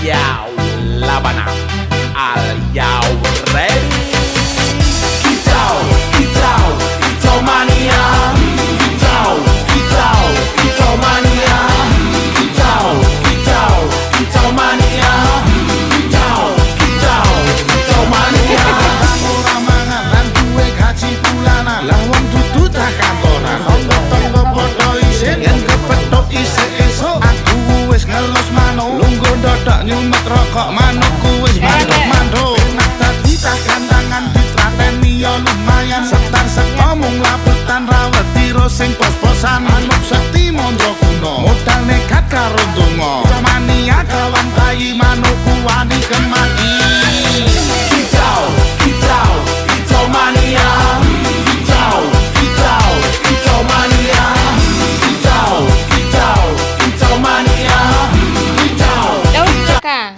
Yau Labana. Are you ready? Kicau, kicau, kicau mania. Kicau, kicau, kicau mania. Kicau, kicau, kicau mania. Kicau, kicau, kicau mania. Ora mangan lan duwe gaji bulanan, lah wong dudu tak kantoran. Tonggo-tonggo padha isin yen kepethuk isih esuk. Aku wis ngelus manuk, lungguh ndodok nyumet rokok manukku wis manduk-manduk. Enak dadi tak kandangan ditrateni ya lumayan. Setar seko mung labutan rawet tiro sing pos-posan. Manuk sekti mondro kuno, modal nekat karo donga. Mania kawan bayi manukku wani kemaki. Kicau, kicau, kicau mania. Kicau, kicau, kicau mania. Kicau, kicau, kicau mania. Kicau, Daun belakang.